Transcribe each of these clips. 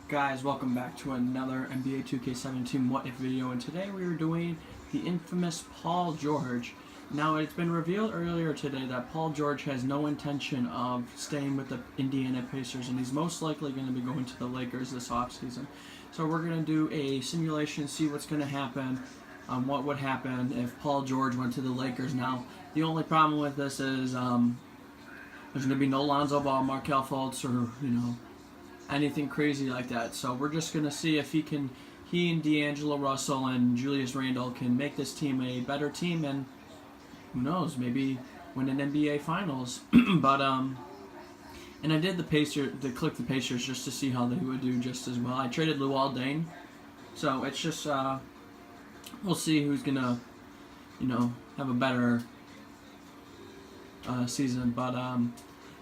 Guys, welcome back to another NBA2K17 What If video, and today we are doing the infamous Paul George. Now, it's been revealed earlier today that Paul George has no intention of staying with the Indiana Pacers, and he's most likely going to be going to the Lakers this offseason. So we're going to do a simulation, see what's going to happen, what would happen if Paul George went to the Lakers. Now, the only problem with this is there's going to be no Lonzo Ball, Markelle Fultz, or, anything crazy like that. So we're just going to see if he and D'Angelo Russell and Julius Randle can make this team a better team, and who knows, maybe win an NBA Finals. But and I did click the Pacers just to see how they would do just as well. I traded Luol Deng, so it's just we'll see who's gonna have a better season. But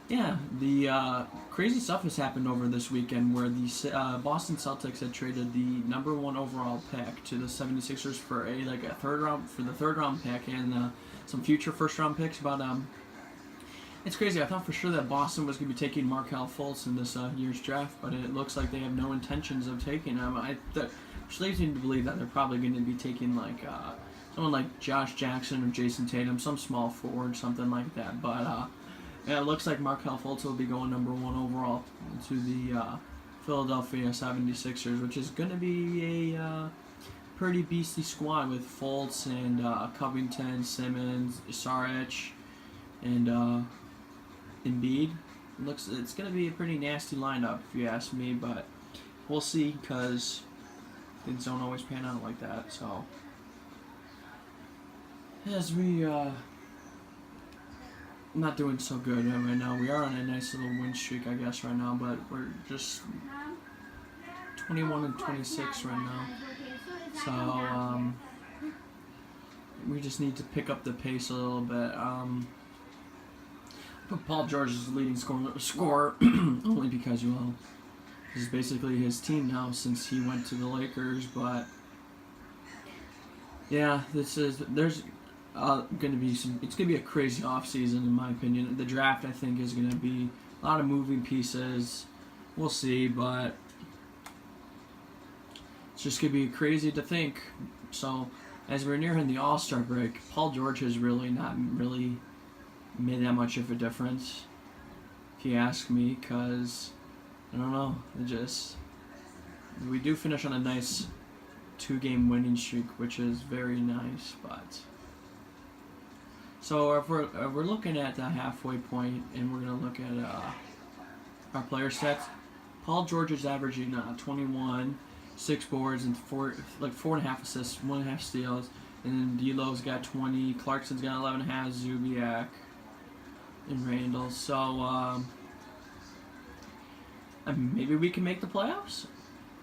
yeah, the crazy stuff has happened over this weekend where the Boston Celtics had traded the #1 overall pick to the 76ers for a third round pick and some future first round picks. But it's crazy. I thought for sure that Boston was going to be taking Markelle Fultz in this year's draft, but it looks like they have no intentions of taking him. Which leads me to believe that they're probably going to be taking someone like Josh Jackson or Jason Tatum, some small forward, something like that. But yeah, it looks like Markelle Fultz will be going #1 overall to the Philadelphia 76ers, which is going to be a pretty beastly squad with Fultz and Covington, Simmons, Saric, and Embiid. It's going to be a pretty nasty lineup if you ask me, but we'll see because things don't always pan out like that. So as we not doing so good right now. We are on a nice little win streak, I guess, right now, but we're just 21-26 right now. So we just need to pick up the pace a little bit. Put Paul George as the leading scorer only because this is basically his team now since he went to the Lakers. But yeah, there's it's gonna be a crazy offseason in my opinion. The draft, I think, is gonna be a lot of moving pieces. We'll see, but it's just gonna be crazy to think. So as we're nearing the All-Star break, Paul George has not really made that much of a difference, if you ask me, because I don't know. We do finish on a nice 2-game winning streak, which is very nice, but. So if we're looking at the halfway point, and we're gonna look at our player stats, Paul George is averaging 21, 6 boards, and 4.5 assists, 1.5 steals, and then D'Lo's got 20, Clarkson's got 11.5, Zubiak, and Randall. So maybe we can make the playoffs.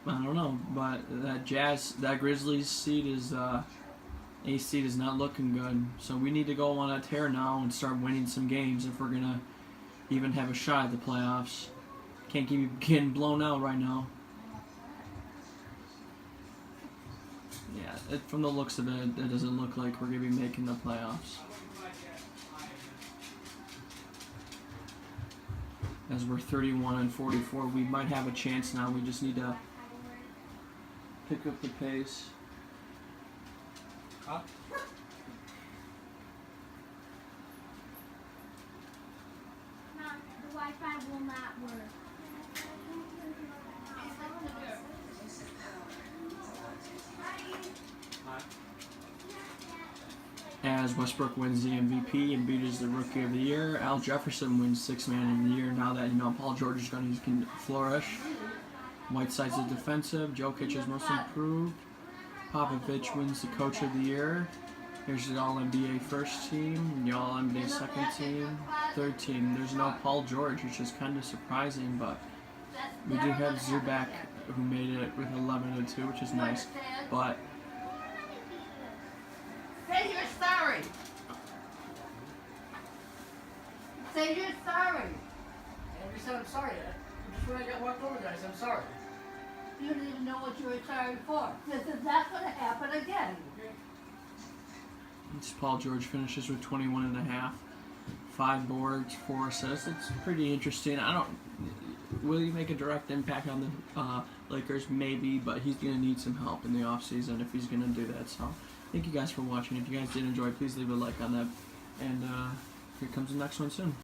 I don't know, but that Grizzlies seed is. AC is not looking good, so we need to go on a tear now and start winning some games if we're gonna even have a shot at the playoffs. Can't keep getting blown out right now. Yeah, from the looks of it, it doesn't look like we're gonna be making the playoffs. As we're 31-44, we might have a chance now. We just need to pick up the pace. Huh? Mom, the Wi-Fi will not work. As Westbrook wins the MVP, Embiid is the Rookie of the Year. Al Jefferson wins Sixth Man of the Year. Now that Paul George is going to flourish. Whiteside's the defensive. Jokic is most improved. Popovich wins the Coach of the Year. Here's the All-NBA first team, the All-NBA second team, third team. There's no Paul George, which is kind of surprising, but we do have Zubac, who made it with 11-2, which is nice. But Say you're sorry. Say you're sorry. And you said I'm sorry. Just when I got walked over, guys, I'm sorry. You don't even know what you were sorry for. This is not going to happen again. Paul George finishes with 21.5, 5 boards, 4 assists. It's pretty interesting. will he make a direct impact on the Lakers? Maybe, but he's going to need some help in the offseason if he's going to do that. So thank you guys for watching. If you guys did enjoy, please leave a like on that. And here comes the next one soon.